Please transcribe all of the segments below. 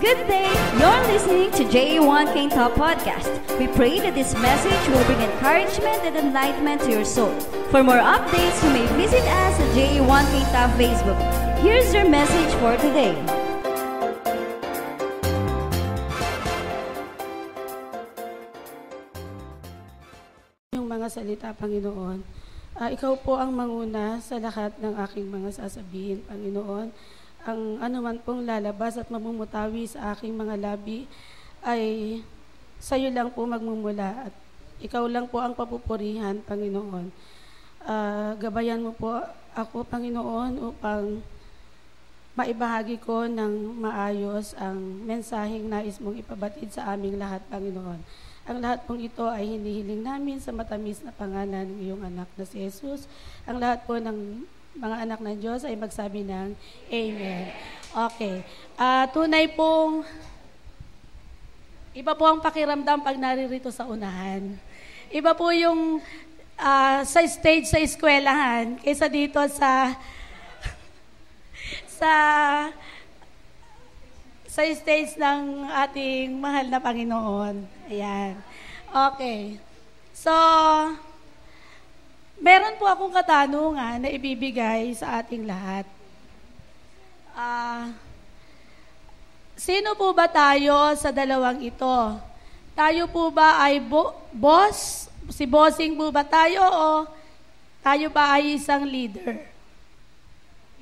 Good day! You're listening to J1 King Top Podcast. We pray that this message will bring encouragement and enlightenment to your soul. For more updates, you may visit us at J1 King Top Facebook. Here's your message for today. Yung mga salita, Panginoon, ikaw po ang manguna sa lahat ng aking mga sasabihin, Panginoon. Ang anuman pong lalabas at mamumutawi sa aking mga labi ay sa iyo lang po magmumula at ikaw lang po ang papupurihan, Panginoon. Gabayan mo po ako, Panginoon, upang maibahagi ko ng maayos ang mensaheng nais mong ipabatid sa aming lahat, Panginoon. Ang lahat pong ito ay hinihiling namin sa matamis na pangalan ng iyong anak na si Jesus. Ang lahat po ng mga anak ng Diyos ay magsabi ng Amen. Okay. Tunay pong, iba po ang pakiramdam pag naririto sa unahan. Iba po yung sa stage sa eskwelahan kaysa dito sa stage ng ating mahal na Panginoon. Ayan. Okay. So, meron po akong katanungan na ibibigay sa ating lahat. Sino po ba tayo sa dalawang ito? Tayo po ba ay boss? Si bossing po ba tayo o tayo ba ay isang leader?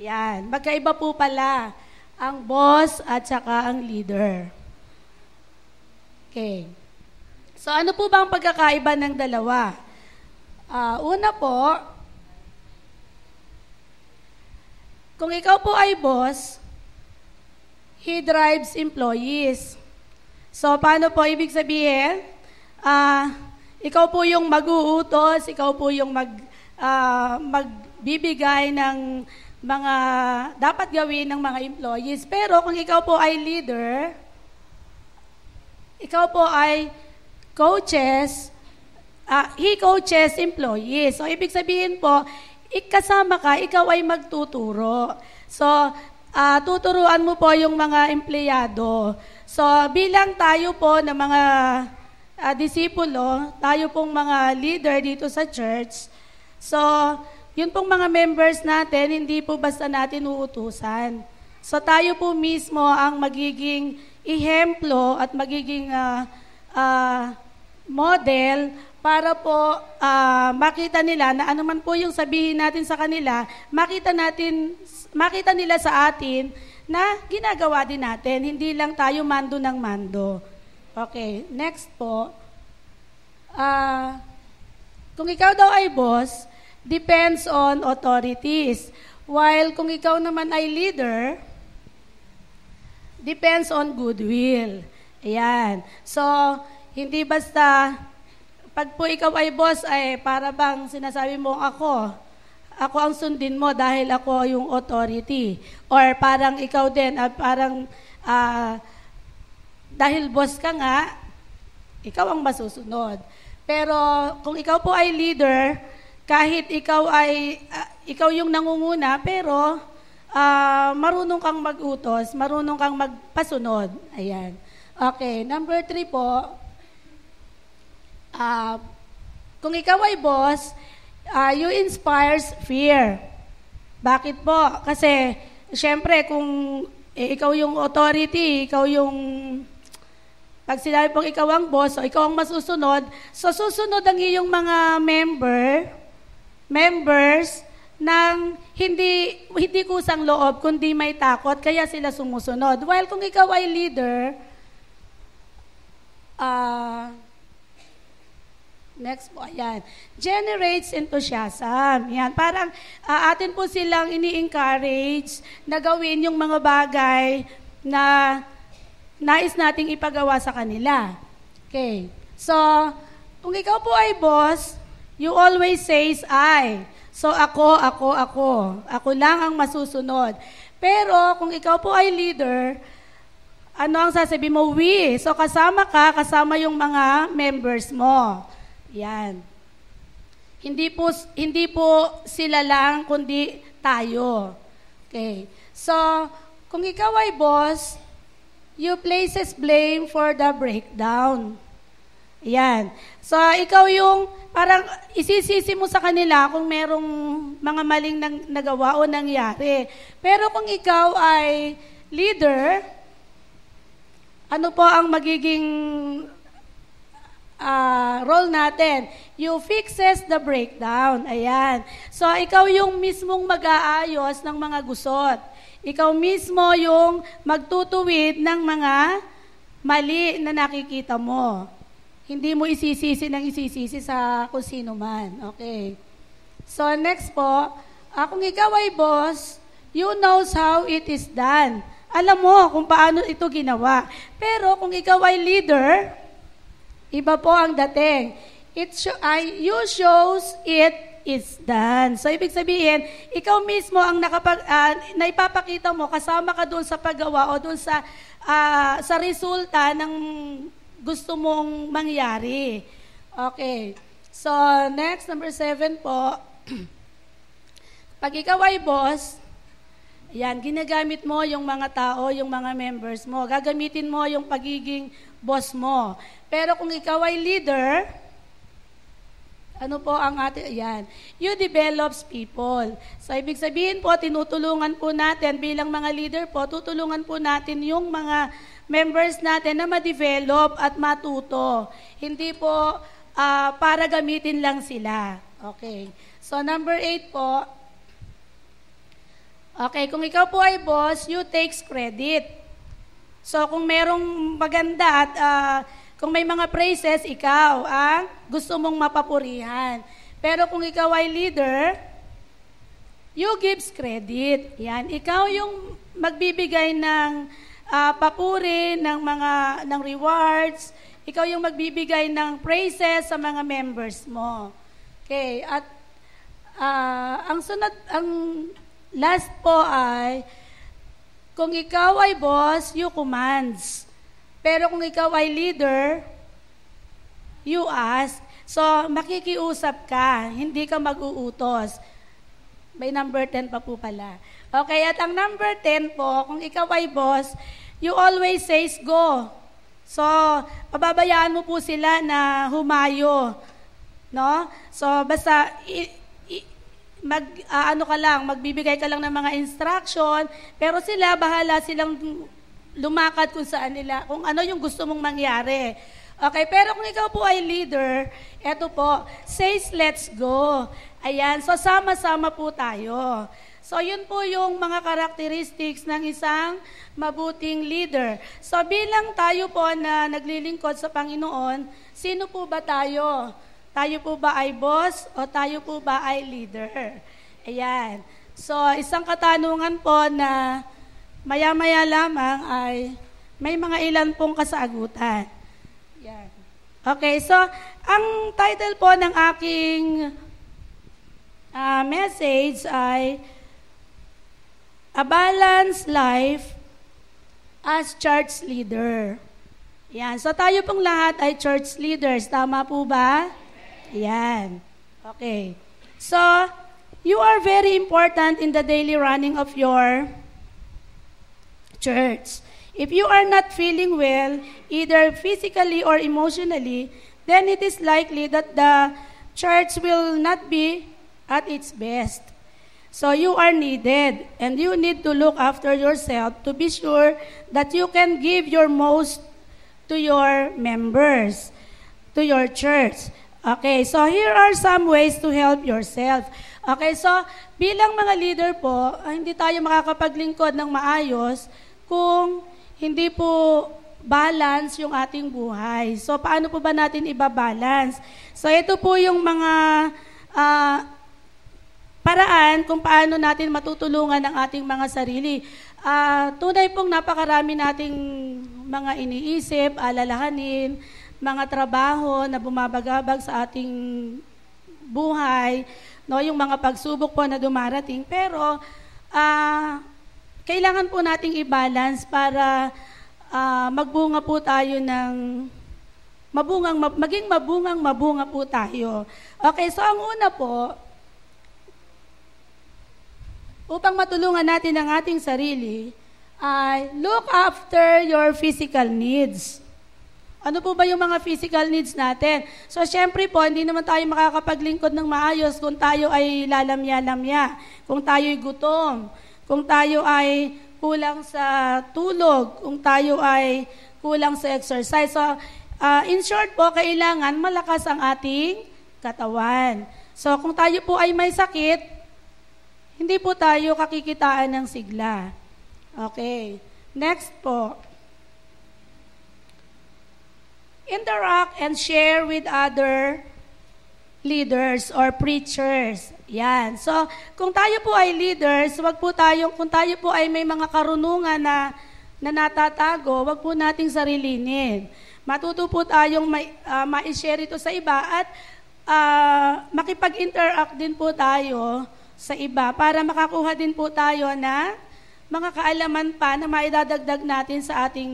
Yan. Magkaiba po pala ang boss at saka ang leader. Okay. So ano po ba ang pagkakaiba ng dalawa? Una po, kung ikaw po ay boss, he drives employees. So, paano po ibig sabihin? Ikaw po yung mag-uutos, ikaw po yung magbibigay ng mga dapat gawin ng mga employees. Pero kung ikaw po ay leader, ikaw po ay coaches, he coaches employees. So, ibig sabihin po, kasama ka, ikaw ay magtuturo. So, tuturuan mo po yung mga empleyado. So, bilang tayo po na mga disipulo, tayo pong mga leader dito sa church, so, yun pong mga members natin, hindi po basta natin uutusan. So, tayo po mismo ang magiging ehemplo at magiging model para po makita nila na anuman po yung sabihin natin sa kanila, makita nila sa atin na ginagawa din natin, hindi lang tayo mando ng mando. Okay, next po. Kung ikaw daw ay boss, depends on authorities. While kung ikaw naman ay leader, depends on goodwill. Ayan. So, hindi basta pag po ikaw ay boss, ay para bang sinasabi mo ako ang sundin mo dahil ako yung authority. Or parang ikaw din, parang dahil boss ka nga, ikaw ang masusunod. Pero kung ikaw po ay leader, kahit ikaw yung nangunguna, pero marunong kang mag-utos, marunong kang magpasunod. Ayan. Okay, number 3 po, kung ikaw ay boss, you inspires fear. Bakit po? Kasi, syempre, kung ikaw yung authority, ikaw yung, pag sinabi pong ikaw ang boss, o ikaw ang masusunod, so susunod ang iyong mga members, ng hindi kusang loob, kundi may takot, kaya sila sumusunod. While kung ikaw ay leader, next po, ayan. Generates enthusiasm. Yan, parang atin po silang ini-encourage na gawin yung mga bagay na nais nating ipagawa sa kanila. Okay. So, kung ikaw po ay boss, you always says I. So, ako. Ako lang ang masusunod. Pero, kung ikaw po ay leader, ano ang sasabihin mo? We. So, kasama yung mga members mo. Yan. Hindi po sila lang, kundi tayo. Okay. So, kung ikaw ay boss, you places blame for the breakdown. Yan. So, ikaw yung parang isisisi mo sa kanila kung merong mga maling nagawa o nangyari. Pero kung ikaw ay leader, ano po ang magiging role natin? You fixes the breakdown. Ayan. So, ikaw yung mismong mag-aayos ng mga gusot. Ikaw mismo yung magtutuwid ng mga mali na nakikita mo. Hindi mo isisisi sa kung sino man. Okay. So, next po, kung ikaw ay boss, you knows how it is done. Alam mo kung paano ito ginawa. Pero kung ikaw ay leader, iba po ang dating. You shows it is done. So, ibig sabihin, ikaw mismo ang naipapakita mo, kasama ka doon sa paggawa o doon sa resulta ng gusto mong mangyari. Okay. So, next, number 7 po. Pag ikaw ay boss, yan, ginagamit mo yung mga tao, yung mga members mo. Gagamitin mo yung pagiging boss mo. Pero kung ikaw ay leader, ano po ang yan, you develops people. So, ibig sabihin po, tinutulungan po natin, bilang mga leader po, tutulungan po natin yung mga members natin na ma-develop at matuto. Hindi po para gamitin lang sila. Okay. So, number 8 po. Okay, kung ikaw po ay boss, you takes credit. So, kung merong maganda at kung may mga praises, ikaw ang gusto mong mapapurihan. Pero kung ikaw ay leader, you gives credit. Yan, ikaw yung magbibigay ng papuri, ng rewards. Ikaw yung magbibigay ng praises sa mga members mo. Okay, at ang last po ay, kung ikaw ay boss, you commands. Pero kung ikaw ay leader, you ask. So, makikiusap ka, hindi ka mag-uutos. May number 10 pa po pala. Okay, at ang number 10 po, kung ikaw ay boss, you always says go. So, pababayaan mo po sila na humayo. No? So, basta magbibigay ka lang ng mga instruction, pero sila, bahala silang lumakad kung saan nila, kung ano yung gusto mong mangyari. Okay, pero kung ikaw po ay leader, eto po, says let's go. Ayan, so sama-sama po tayo. So yun po yung mga characteristics ng isang mabuting leader. So bilang tayo po na naglilingkod sa Panginoon, sino po ba tayo? Tayo po ba ay boss o tayo po ba ay leader? Ayan. So isang katanungan po na maya-maya lamang ay may mga ilan pong kasagutan. Yan. Okay, so ang title po ng aking message ay A Balanced Life as Church Leader. Yan. So tayo pong lahat ay church leaders. Tama po ba? Yan. Okay. So, you are very important in the daily running of your church. If you are not feeling well, either physically or emotionally, then it is likely that the church will not be at its best. So you are needed, and you need to look after yourself to be sure that you can give your most to your members, to your church. Okay, so here are some ways to help yourself. Okay, so bilang mga leader po, hindi tayo makakapaglingkod ng maayos kung hindi po balance yung ating buhay. So, paano po ba natin ibabalance? So, ito po yung mga paraan kung paano natin matutulungan ang ating mga sarili. Tunay pong napakarami nating mga iniisip, alalahanin, mga trabaho na bumabagabag sa ating buhay, no, yung mga pagsubok po na dumarating. Pero, kailangan po nating i-balance para magbunga po tayo ng maging mabunga po tayo. Okay, so ang una po, upang matulungan natin ang ating sarili, ay look after your physical needs. Ano po ba yung mga physical needs natin? So, syempre po, hindi naman tayo makakapaglingkod ng maayos kung tayo ay lalamya-lamya, kung tayo'y gutom, kung tayo ay kulang sa tulog, kung tayo ay kulang sa exercise. So, in short po, kailangan malakas ang ating katawan. So, kung tayo po ay may sakit, hindi po tayo kakikitaan ng sigla. Okay. Next po. Interact and share with other leaders or preachers. Yan. So, kung tayo po ay leaders, kung tayo po ay may mga karunungan na natatago, wag po nating sarilinin. Matuto po tayong ma-share ito sa iba at makipag-interact din po tayo sa iba para makakuha din po tayo na mga kaalaman pa na maidadagdag natin sa ating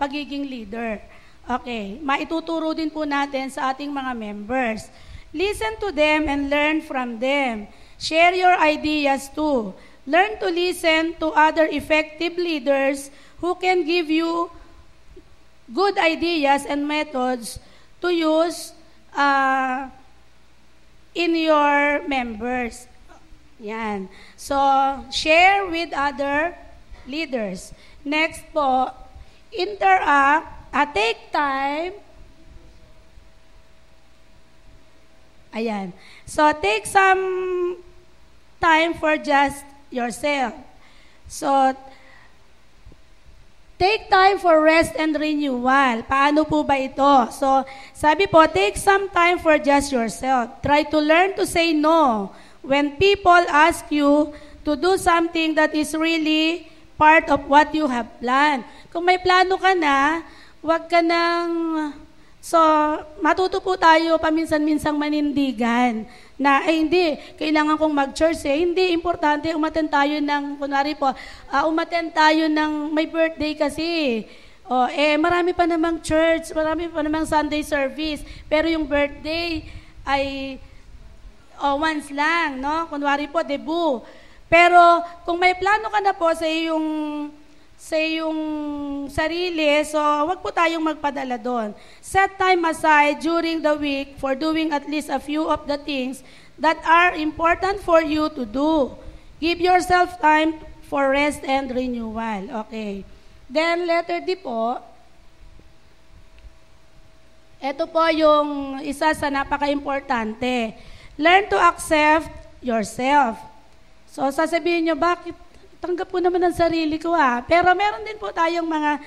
pagiging leader. Okay, maituturo din po natin sa ating mga members. Listen to them and learn from them. Share your ideas too. Learn to listen to other effective leaders who can give you good ideas and methods to use in your members. Yan. So, share with other leaders. Next po, interact. Take time. Ayan. So, take some time for just yourself. So, take time for rest and renewal. Paano po ba ito? So, sabi po, take some time for just yourself. Try to learn to say no when people ask you to do something that is really part of what you have planned. Kung may plano ka na, wag ka nang... So, matuto po tayo paminsan-minsang manindigan na, hindi, kailangan kong mag-church Hindi, importante, umattend tayo ng, kunwari po, umattend tayo ng, may birthday kasi. Marami pa namang church, marami pa namang Sunday service, pero yung birthday ay once lang, no? Kunwari po, debut. Pero, kung may plano ka na po sa iyong sarili, so wag po tayong magpadala doon. Set time aside during the week for doing at least a few of the things that are important for you to do. Give yourself time for rest and renewal. Okay. Then, letter D po. Ito po yung isa sa napaka-importante. Learn to accept yourself. So, sasabihin nyo, bakit? Tanggap po naman ang sarili ko Pero meron din po tayong mga,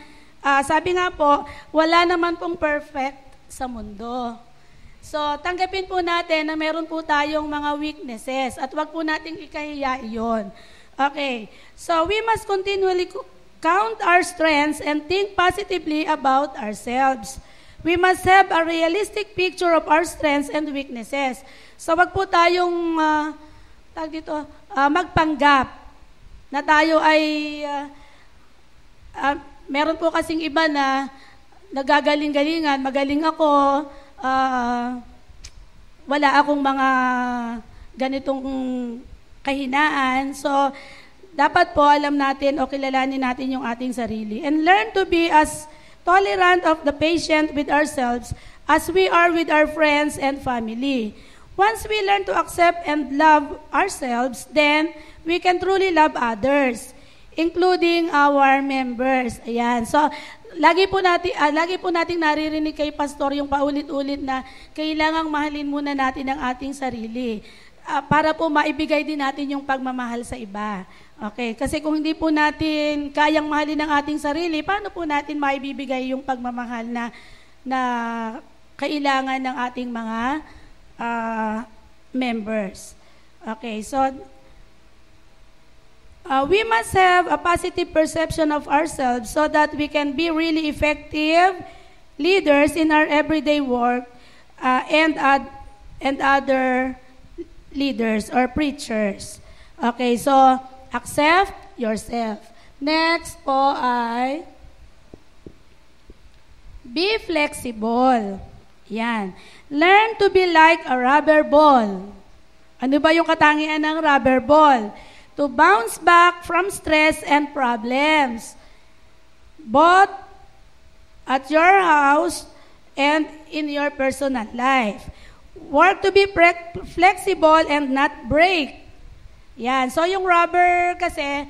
sabi nga po, wala naman pong perfect sa mundo. So, tanggapin po natin na meron po tayong mga weaknesses at wag po nating ikahiya iyon. Okay. So, we must continually count our strengths and think positively about ourselves. We must have a realistic picture of our strengths and weaknesses. So, wag po tayong magpanggap na tayo ay meron po kasing iba na nagagaling-galingan, magaling ako, wala akong mga ganitong kahinaan. So, dapat po alam natin o kilalanin natin yung ating sarili. And learn to be as tolerant of the patient with ourselves as we are with our friends and family. Once we learn to accept and love ourselves, then we can truly love others, including our members. Ayan. So, lagi po nating naririnig kay Pastor yung paulit-ulit na kailangang mahalin muna natin ang ating sarili para po maibigay din natin yung pagmamahal sa iba. Okay? Kasi kung hindi po natin kayang mahalin ang ating sarili, paano po natin maibibigay yung pagmamahal na kailangan ng ating mga members? Okay, so we must have a positive perception of ourselves so that we can be really effective leaders in our everyday work and other leaders or preachers. Okay, so accept yourself. Next po ay be flexible. Yan. Learn to be like a rubber ball. Ano ba yung katangian ng rubber ball? to bounce back from stress and problems, both at your house and in your personal life. Work to be flexible and not break. Yan. So yung rubber kasi,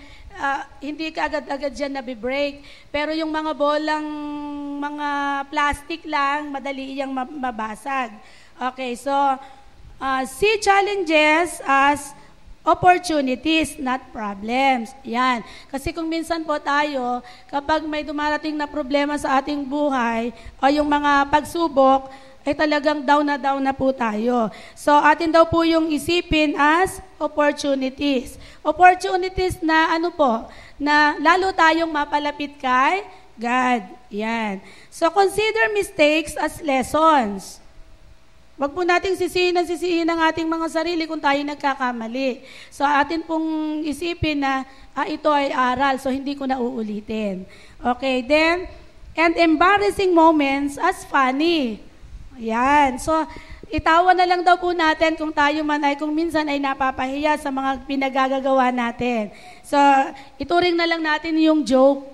hindi ka agad-agad dyan nabi-break. Pero yung mga bolang, mga plastic lang, madali iyang mabasag. Okay, so see challenges as opportunities, not problems. Yan. Kasi kung minsan po tayo, kapag may dumarating na problema sa ating buhay, o yung mga pagsubok, ay talagang down na po tayo. So, atin daw po yung isipin as opportunities. Opportunities na ano po, na lalo tayong mapalapit kay God. Yan. So, consider mistakes as lessons. Wag po nating sisihin ang ating mga sarili kung tayo nagkakamali. So, atin pong isipin na ito ay aral, so hindi ko na uulitin. Okay, then, and embarrassing moments as funny. Yan. So, itawa na lang daw po natin kung tayo man ay kung minsan ay napapahiya sa mga pinagagagawa natin. So, ituring na lang natin yung joke.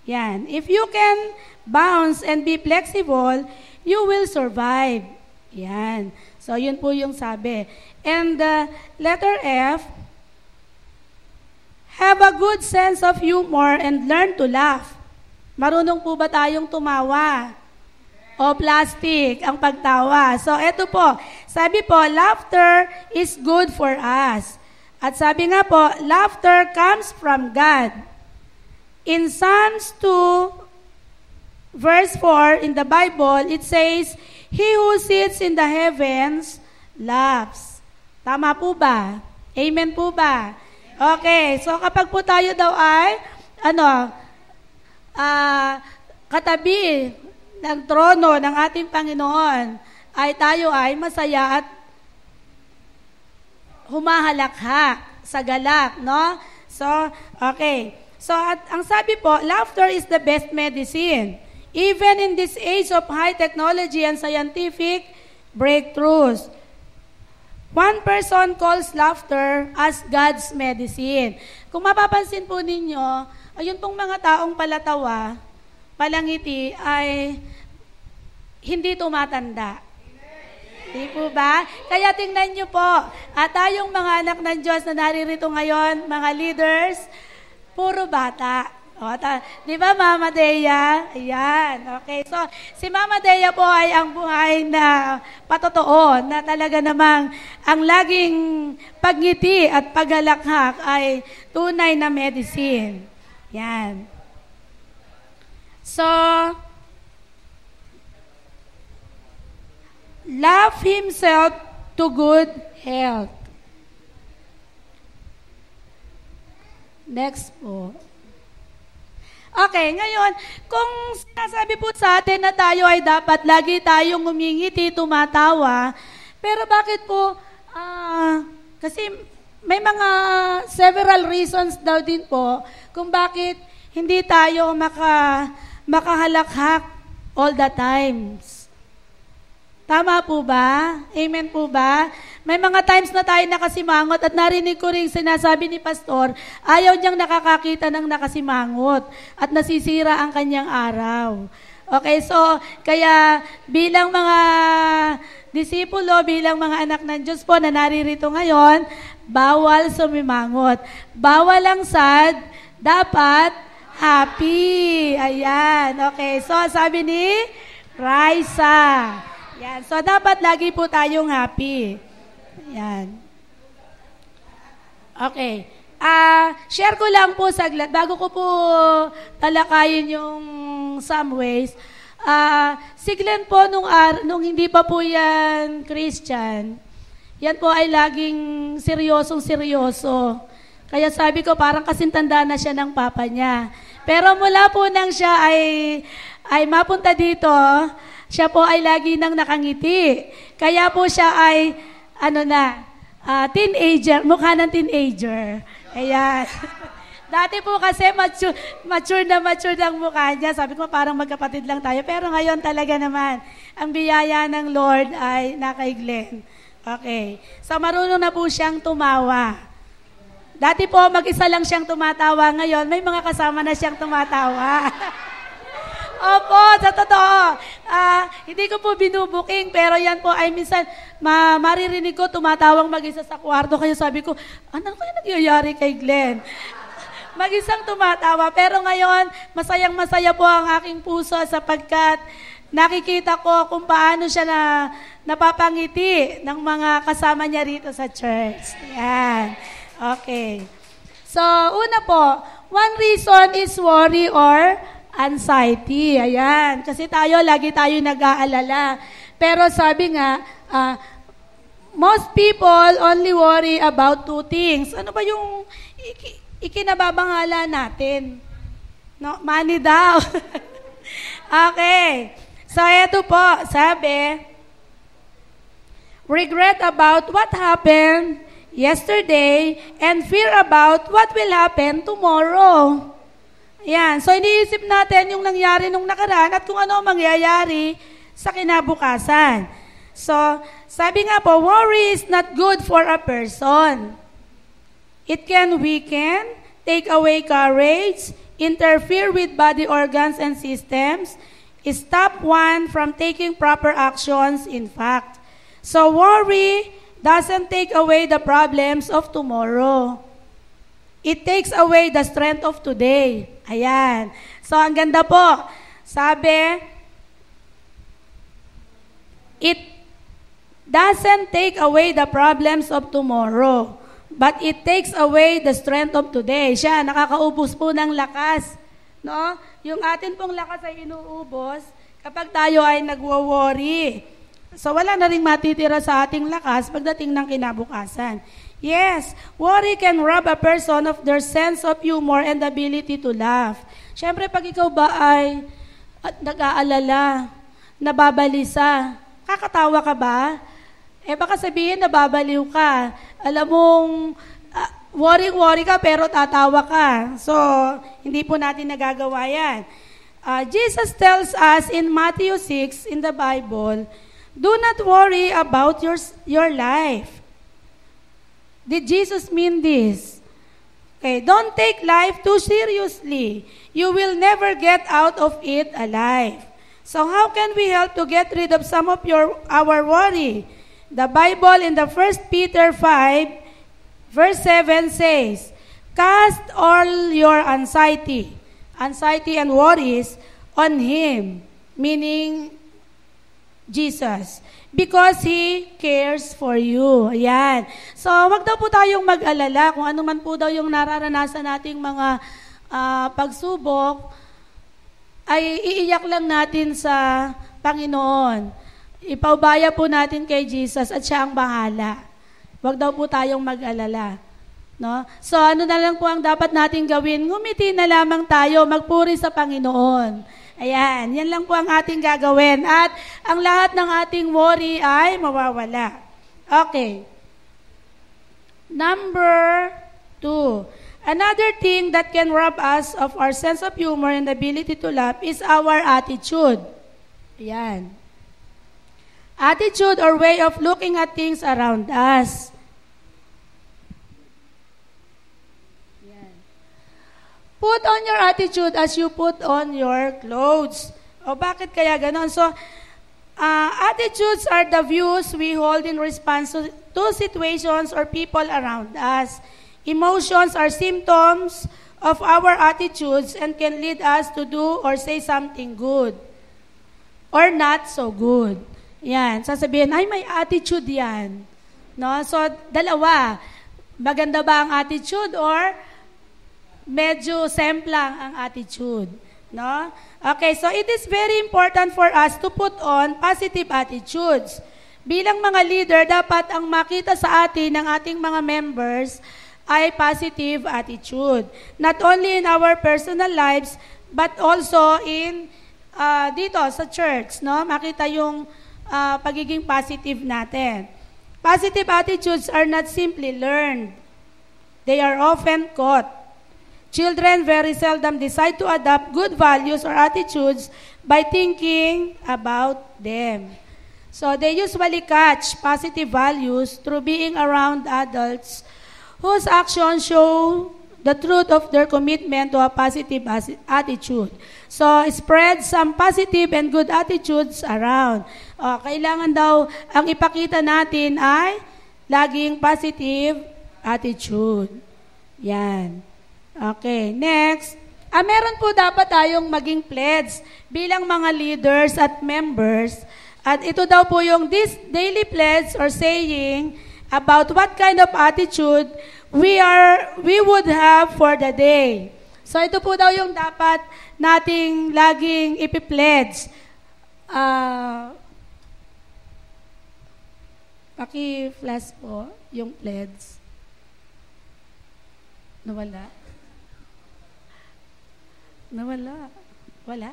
Yan. If you can bounce and be flexible, you will survive. Yan. So, yun po yung sabi. And letter F, have a good sense of humor and learn to laugh. Marunong po ba tayong tumawa? O plastic ang pagtawa. So, eto po. Sabi po, laughter is good for us. At sabi nga po, laughter comes from God. In Psalms 2, verse 4, in the Bible, it says, He who sits in the heavens laughs. Tama po ba? Amen po ba? Okay. So, kapag po tayo daw ay, katabi ng trono ng ating Panginoon, ay tayo ay masaya at humahalakhak sa galak, no? So, okay. So, ang sabi po, laughter is the best medicine. Even in this age of high technology and scientific breakthroughs. One person calls laughter as God's medicine. Kung mapapansin po ninyo, ayun pong mga taong palatawa, palangiti ay hindi tumatanda. Di po ba? Kaya tingnan nyo po, at tayong mga anak ng Diyos na naririto ngayon, mga leaders, puro bata. Di ba, Mama Dea? Ayan. Okay. So, si Mama Dea po ay ang buhay na patotoo, na talaga namang ang laging pagngiti at paghalakhak ay tunay na medicine. Yan. So, love himself to good health. Next po. Okay, ngayon, kung sinasabi po sa atin na tayo ay dapat lagi tayong ngumingiti, tumatawa, pero bakit po, kasi may mga several reasons daw din po kung bakit hindi tayo makahalakhak all the times. Tama po ba? Amen po ba? May mga times na tayo nakasimangot at narinig ko rin sinasabi ni Pastor, ayaw niyang nakakakita ng nakasimangot at nasisira ang kanyang araw. Okay, so kaya bilang mga disipulo, bilang mga anak ng Diyos po na naririto ngayon, bawal sumimangot. Bawal ang sad, dapat happy. Ayan, okay. So sabi ni Raisa, yan. So, dapat lagi po tayong happy. Yan. Okay. Share ko lang po saglit. Bago ko po talakayin yung some ways. Si Glenn po, nung hindi pa po yan Christian, yan po ay laging seryosong-seryoso. Kaya sabi ko, parang kasintanda na siya ng papa niya. Pero mula po nang siya ay mapunta dito, siya po ay lagi nang nakangiti. Kaya po siya ay, teenager, mukha ng teenager. Ayan. Dati po kasi mature ang mukha niya. Sabi ko, parang magkapatid lang tayo. Pero ngayon talaga naman, ang biyaya ng Lord ay nakay Glenn. Okay. So, marunong na po siyang tumawa. Dati po, mag-isa lang siyang tumatawa. Ngayon, may mga kasama na siyang tumatawa. Opo, sa totoo. Hindi ko po binubuking, pero yan po ay minsan, maririnig ko, tumatawang mag-isa sa kwarto. Kaya sabi ko, ano kaya nagyayari kay Glenn? Mag-isang tumatawa. Pero ngayon, masayang-masaya po ang aking puso sapagkat nakikita ko kung paano siya napapangiti ng mga kasama niya rito sa church. Yan. Okay. So, una po, one reason is worry or anxiety. Ayan. Kasi lagi tayo nag-aalala. Pero sabi nga, most people only worry about two things. Ano ba yung ikinababangalan natin? No, money daw. Okay. So, eto po, sabi, regret about what happened yesterday and fear about what will happen tomorrow. Yan. So, iniisip natin yung nangyari nung nakaraan at kung ano mangyayari sa kinabukasan. So, sabi nga po, worry is not good for a person. It can weaken, take away courage, interfere with body organs and systems, stop one from taking proper actions, in fact. So, worry doesn't take away the problems of tomorrow. It takes away the strength of today. Ayan. So, ang ganda po. Sabi, it doesn't take away the problems of tomorrow, but it takes away the strength of today. Siya, nakakaubos po ng lakas. No? Yung atin pong lakas ay inuubos kapag tayo ay nagwo-worry. So, wala na rin matitira sa ating lakas pagdating ng kinabukasan. Yes, worry can rob a person of their sense of humor and ability to laugh. Siyempre, pag ikaw ba ay nag-aalala, nababalisa, kakatawa ka ba? Baka sabihin, nababaliw ka. Alam mong, worry ka pero tatawa ka. So, hindi po natin nagagawa yan. Jesus tells us in Matthew 6 in the Bible, do not worry about your life. Did Jesus mean this? Okay, don't take life too seriously. You will never get out of it alive. So how can we help to get rid of some of our worry? The Bible in the 1 Peter 5, verse 7 says, cast all your anxiety and worries on Him, meaning Jesus, because He cares for you. Ayan. So, wag daw po tayong mag-alala kung ano man po daw yung nararanasan nating mga pagsubok, ay iiyak lang natin sa Panginoon. Ipaubaya po natin kay Jesus at Siya ang bahala. Wag daw po tayong mag-alala. No? So, ano na lang po ang dapat nating gawin? Ngumiti na lamang tayo, magpuri sa Panginoon. Ayan, yan lang po ang ating gagawin. At ang lahat ng ating worry ay mawawala. Okay. Number 2. Another thing that can rob us of our sense of humor and ability to laugh is our attitude. Ayan. Attitude or way of looking at things around us. Put on your attitude as you put on your clothes. O bakit kaya ganon? So, attitudes are the views we hold in response to situations or people around us. Emotions are symptoms of our attitudes and can lead us to do or say something good or not so good. Yan. Sasabihin, ay may attitude yan. No? So, dalawa. Maganda ba ang attitude or medyo semplang ang attitude, no? Okay, so it is very important for us to put on positive attitudes. Bilang mga leader, dapat ang makita sa atin ng ating mga members ay positive attitude. Not only in our personal lives, but also in dito sa church, no? Makita yung pagiging positive natin. Positive attitudes are not simply learned. They are often caught. Children very seldom decide to adopt good values or attitudes by thinking about them. So they usually catch positive values through being around adults whose actions show the truth of their commitment to a positive attitude. So, spread some positive and good attitudes around. Kailangan daw, ang ipakita natin ay laging positive attitude. Yan. Okay, next. Meron po dapat tayong maging pledge bilang mga leaders at members. At ito daw po yung this daily pledge or saying about what kind of attitude we would have for the day. So ito po daw yung dapat nating laging ipipledge. Paki-flash po yung pledge. Nawala. Wala?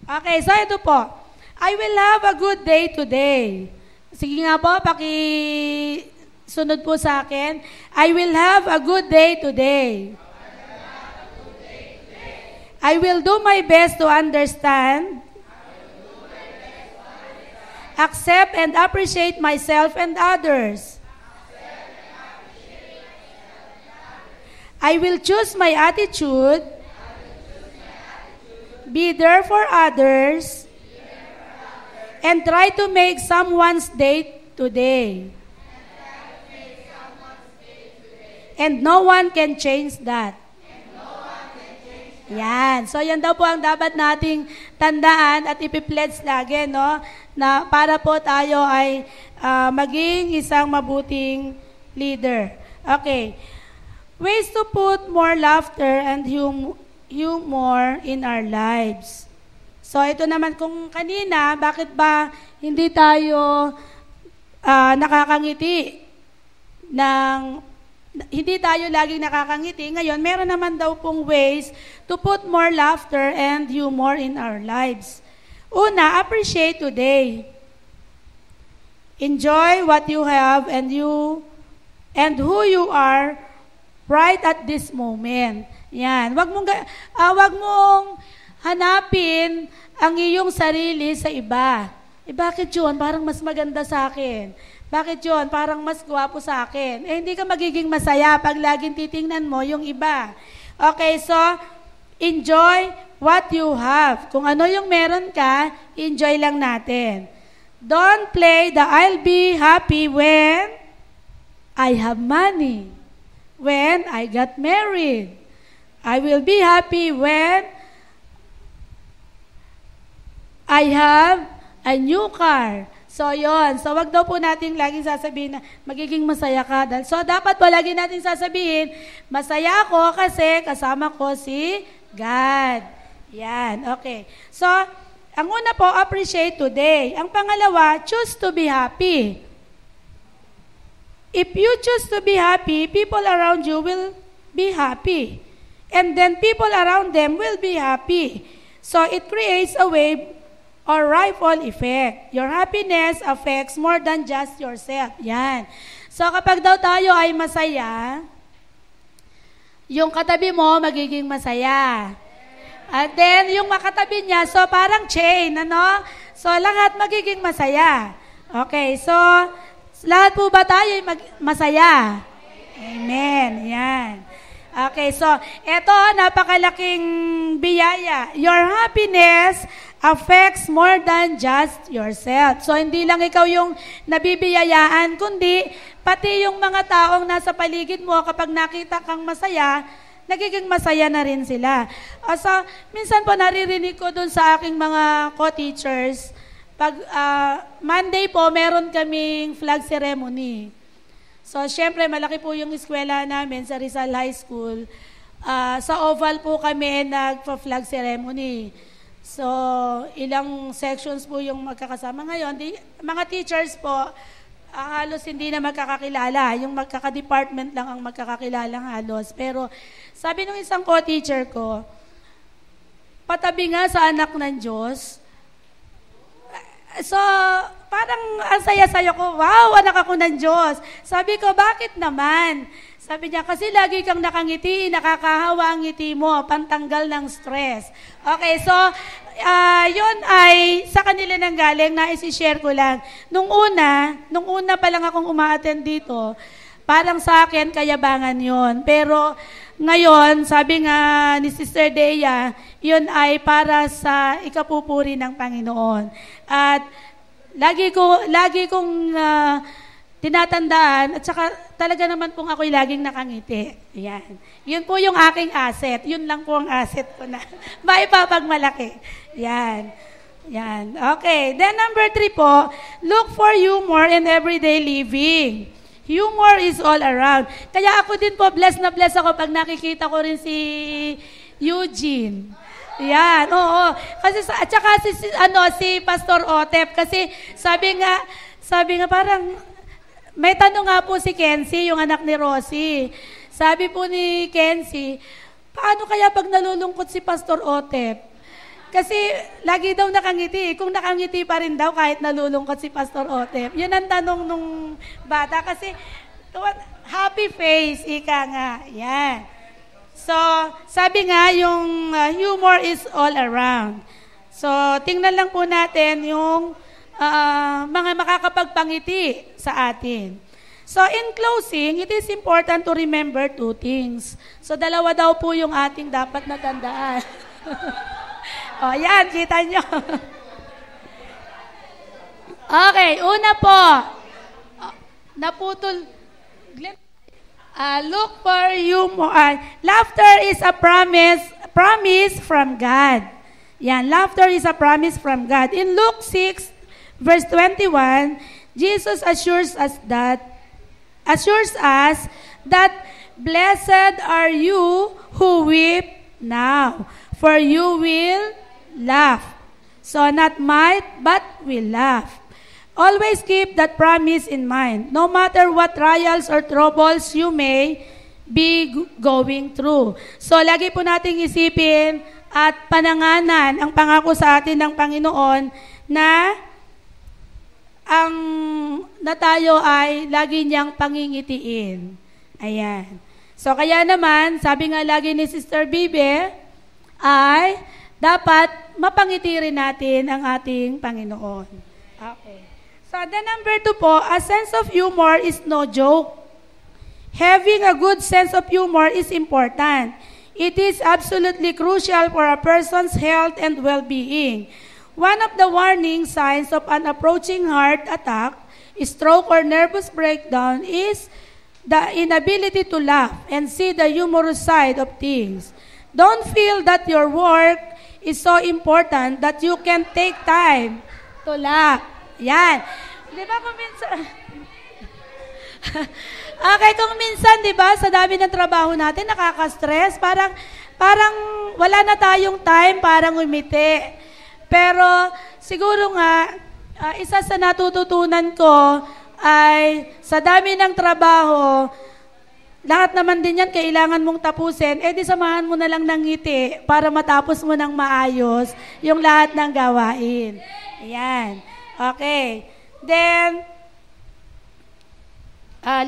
Okay, so ito po. I will have a good day today. Sige nga po, sunod po sa akin. I will have a good day today. I will do my best to understand, accept and appreciate myself and others. I will choose my attitude, be there for others, and try to make someone's day today. And no one can change that. Yan. So, yan daw po ang dapat nating tandaan at ipipledge lagi, no? Na para po tayo ay maging isang mabuting leader. Okay. Ways to put more laughter and humor in our lives. So, ito naman kung kanina, bakit ba hindi tayo nakakangiti hindi tayo laging nakakangiti. Ngayon, meron naman daw pong ways to put more laughter and humor in our lives. Una, appreciate today. Enjoy what you have and who you are right at this moment. Yan. Wag mong hanapin ang iyong sarili sa iba. Bakit yun? Parang mas maganda sa akin. Bakit yun? Parang mas gwapo sa akin. Hindi ka magiging masaya pag laging titingnan mo yung iba. Okay, so, enjoy what you have. Kung ano yung meron ka, enjoy lang natin. Don't play the I'll be happy when I have money. When I got married. I will be happy when I have a new car. So, yon. So, wag daw po natin laging sasabihin na magiging masaya ka. So, dapat po lagi natin sasabihin, masaya ako kasi kasama ko si God. Yan. Okay. So, ang una po, appreciate today. Ang pangalawa, choose to be happy. If you choose to be happy, people around you will be happy. And then people around them will be happy. So it creates a wave or ripple effect. Your happiness affects more than just yourself. Yan. So kapag daw tayo ay masaya, yung katabi mo magiging masaya. At then yung makatabi niya, so parang chain, ano? So lahat magiging masaya. Okay, so lahat po ba tayo masaya? Amen. Yan. Okay, so eto, napakalaking biyaya. Your happiness affects more than just yourself. So hindi lang ikaw yung nabibiyayaan, kundi pati yung mga taong nasa paligid mo, kapag nakita kang masaya, nagiging masaya na rin sila. So, minsan po naririnig ko dun sa aking mga co-teachers, pag Monday po, meron kaming flag ceremony. So, syempre, malaki po yung eskwela namin sa Rizal High School. Sa Oval po kami nagpa-flag ceremony. So, ilang sections po yung magkakasama ngayon. Mga teachers po, halos hindi na magkakakilala. Yung magkaka-department lang ang magkakakilala halos. Pero, sabi nung isang co-teacher ko, patabi nga sa anak ng Diyos. So, parang ang saya-saya ko, wow, anak ako ng Diyos. Sabi ko, bakit naman? Sabi niya, kasi lagi kang nakangiti, nakakahawa ang ngiti mo, pantanggal ng stress. Okay, so, Yun ay sa kanila nang galing na isi-share ko lang. Nung una pa lang akong uma-attend dito, parang sa akin, kayabangan yon. Pero ngayon, sabi nga ni Sister Dea, yun ay para sa ikapupuri ng Panginoon. At lagi kong tinatandaan, at saka talaga naman pong ako'y laging nakangiti. Yan. Yun po yung aking asset. Yun lang po ang asset ko na maipapagmalaki. Yan. Yan. Okay. Then number 3 po, look for humor in everyday living. Humor is all around. Kaya ako din po, blessed na blessed ako pag nakikita ko rin si Eugene. Yan, oo. Kasi at saka si Pastor Otep kasi sabi nga parang may tanong nga po si Kenzie, yung anak ni Rosie. Sabi po ni Kenzie, paano kaya pag nalulungkot si Pastor Otep? Kasi lagi daw nakangiti. Kung nakangiti pa rin daw kahit nalulungkot si Pastor Otep. Yun ang tanong nung bata. Kasi happy face, ika nga. Yan. So, sabi nga, yung humor is all around. So, tingnan lang po natin yung mga makakapagpangiti sa atin. So, in closing, it is important to remember 2 things. So, 2 daw po yung ating dapat natandaan. O, yan, kita nyo. Okay, una po. Naputol. Look for humor. Laughter is a promise from God. Yan, laughter is a promise from God. In Luke 6, verse 21, Jesus assures us that blessed are you who weep now, for you will laugh. So not might, but will laugh. Always keep that promise in mind, no matter what trials or troubles you may be going through. So lagi po nating isipin at pananganan ang pangako sa atin ng Panginoon na tayo ay lagi niyang pangingitiin. Ayan. So, kaya naman, sabi nga lagi ni Sister Bibe, ay dapat mapangiti rin natin ang ating Panginoon. Okay. So, the number 2 po, a sense of humor is no joke. Having a good sense of humor is important. It is absolutely crucial for a person's health and well-being. One of the warning signs of an approaching heart attack, stroke, or nervous breakdown is the inability to laugh and see the humorous side of things. Don't feel that your work is so important that you can take time to laugh. Yan. Di ba kung minsan... Okay, kung minsan, di ba, sa dami ng trabaho natin, nakaka-stress, parang wala na tayong time para ngumiti. Pero siguro nga, isa sa natututunan ko ay sa dami ng trabaho, lahat naman din yan kailangan mong tapusin, di samahan mo na lang ng ngiti para matapos mo ng maayos yung lahat ng gawain. Ayan. Okay. Then,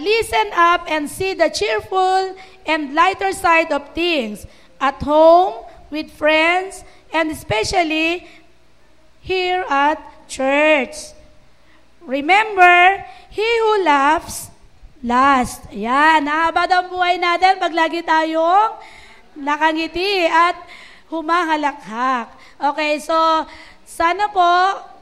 listen up and see the cheerful and lighter side of things at home, with friends, and especially here at church. Remember, he who laughs last. Yan, nahabad ang buhay natin pag lagi tayong nakangiti at humahalakhak. Okay, so sana po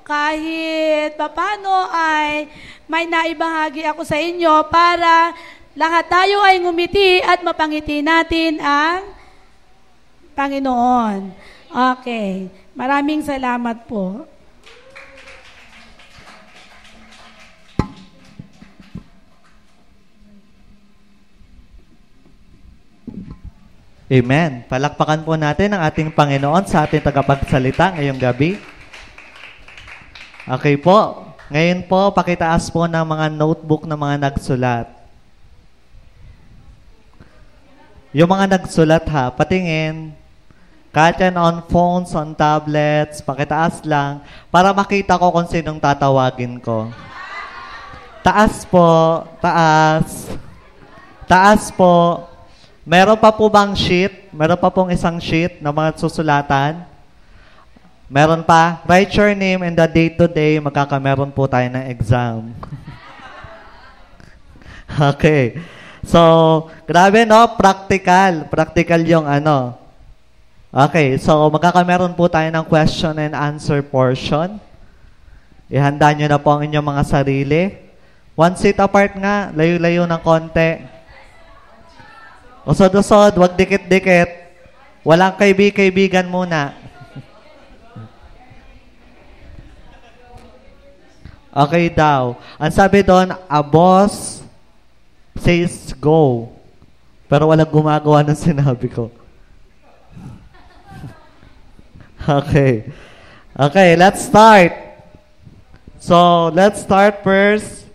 kahit papano ay may naibahagi ako sa inyo para lahat tayo ay ngumiti at mapangiti natin ang Panginoon. Okay. Maraming salamat po. Amen. Palakpakan po natin ang ating Panginoon sa ating tagapagsalita ngayong gabi. Okay po. Ngayon po, pakitaas po ng mga notebook ng mga nagsulat. Yung mga nagsulat ha, patingin. Kahit yan on phones, on tablets, pakitaas lang para makita ko kung sinong tatawagin ko. Taas po, taas. Taas po. Meron pa po bang sheet? Meron pa pong isang sheet na mga susulatan? Meron pa, write your name and the date today, magkakameron po tayo ng exam. Okay. So, grabe no, practical. Practical yung ano. Okay, so magkakameron po tayo ng question and answer portion. Ihanda nyo na po ang inyong mga sarili. One seat apart nga, layo-layo ng konti. Usod-usod, wag dikit-dikit. Walang kaibigan muna. Okay daw. Ang sabi doon, a boss says go. Pero walang gumagawa ng sinabi ko. Okay. Okay, let's start. So, let's start first.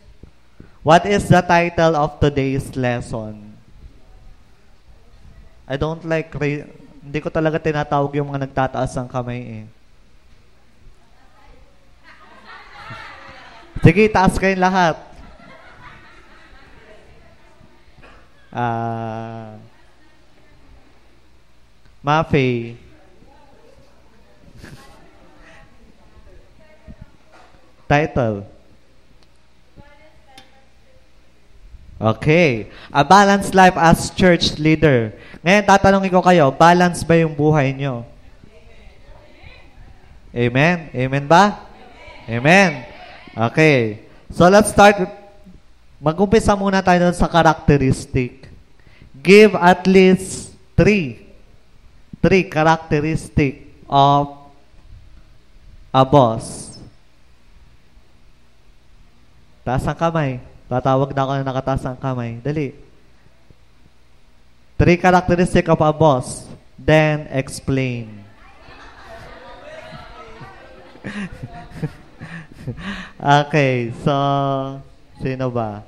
What is the title of today's lesson? I don't like, hindi ko talaga tinatawag yung mga nagtataas ng kamay eh. Sige, taas kayong lahat. Mafe. Title. Okay. A balanced life as church leader. Ngayon, tatanungin ko kayo, balance ba yung buhay nyo? Amen? Amen ba? Amen. Okay. So, let's start. Mag-umpisa muna tayo sa characteristic. Give at least three characteristic of a boss. Taas ang kamay. Tatawag na ako na nakataas ang kamay. Dali. 3 characteristic of a boss. Then, explain. Okay. So, sino ba?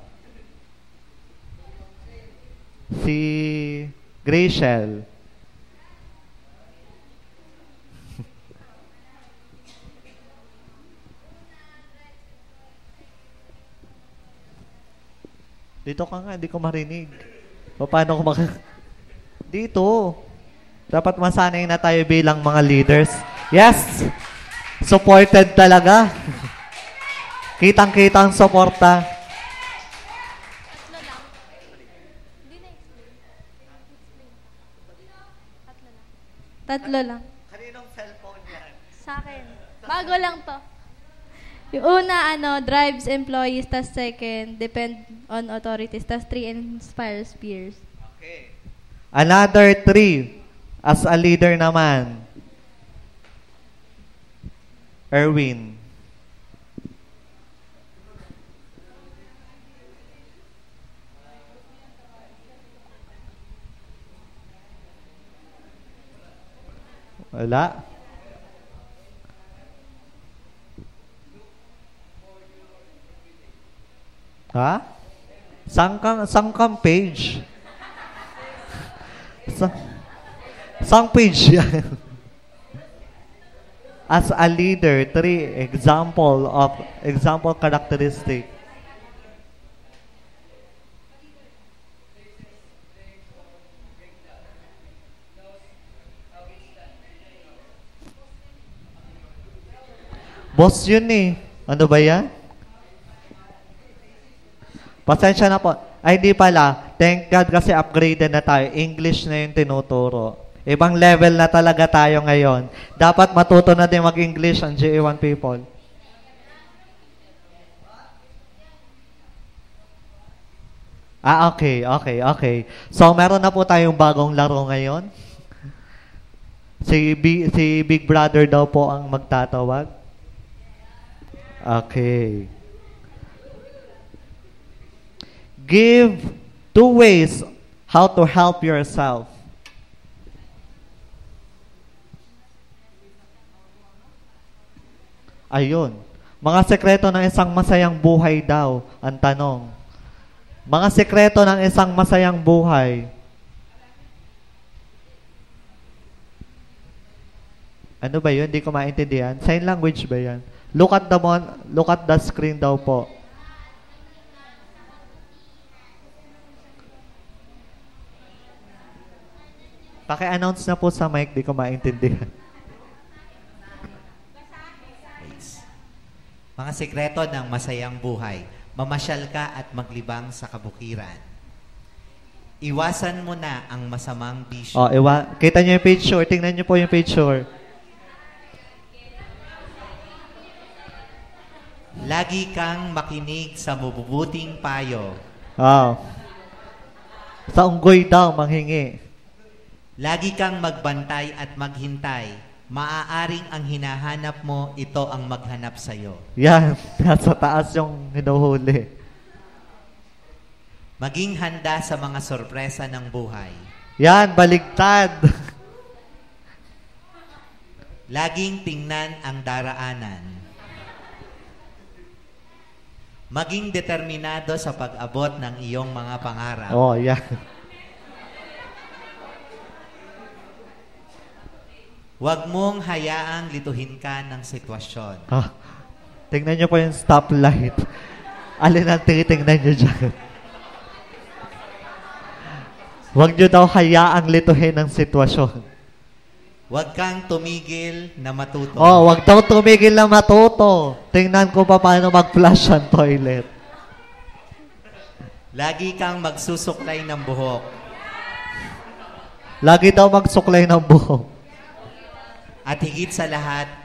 Si Graciel. Dito ka nga, hindi ko marinig. Paano ko Dito. Dapat masanay na tayo bilang mga leaders. Yes! Supported talaga. Kitang-kita ang suporta. Tatlo lang. Kaninong cellphone yan? Sa akin. Bago lang to. Yung una, drives employees. Tas second, depend on authorities. Tas 3, inspires peers. Okay. Another 3. As a leader naman. Erwin. Wala. Ha? Sangkang page. Sang page yan. As a leader, 3 example characteristic. Boss yun eh. Ano ba yan? Pasensya na po. Ay, di pala. Thank God kasi upgraded na tayo. English na yung tinuturo. Ibang level na talaga tayo ngayon. Dapat matuto na din mag-English ang GA1 people. Okay. So, meron na po tayong bagong laro ngayon. Si Big Brother daw po ang magtatawag. Okay. Give 2 ways how to help yourself. Ayun. Mga sekreto ng isang masayang buhay daw, ang tanong. Mga sekreto ng isang masayang buhay. Ano ba yun? Hindi ko maintindihan. Sign language ba yan? Look at the screen daw po. Paki-announce na po sa mic, di ko maintindihan. sikreto ng masayang buhay. Mamasyal ka at maglibang sa kabukiran. Iwasan mo na ang masamang bisyo. Oh, kita niyo yung picture. Tingnan niyo po yung picture. Lagi kang makinig sa mabubuting payo. Oh. Sa unggoy daw, manghingi. Lagi kang magbantay at maghintay. Maaaring ang hinahanap mo, ito ang maghanap sa'yo. Yan, nasa taas yung hinuhuli. Maging handa sa mga sorpresa ng buhay. Yan, baligtad. Laging tingnan ang daraanan. Maging determinado sa pag-abot ng iyong mga pangarap. Oh, yan. Huwag mong hayaang lituhin ka ng sitwasyon. Ah, tingnan niyo po yung stoplight. Alin ang titingnan niyo dyan? Huwag niyo daw hayaang lituhin ng sitwasyon. Huwag kang tumigil na matuto. Oh, wag daw tumigil na matuto. Tingnan ko pa paano mag-flush ang toilet. Lagi kang magsusuklay ng buhok. Lagi daw magsuklay ng buhok. At higit sa lahat,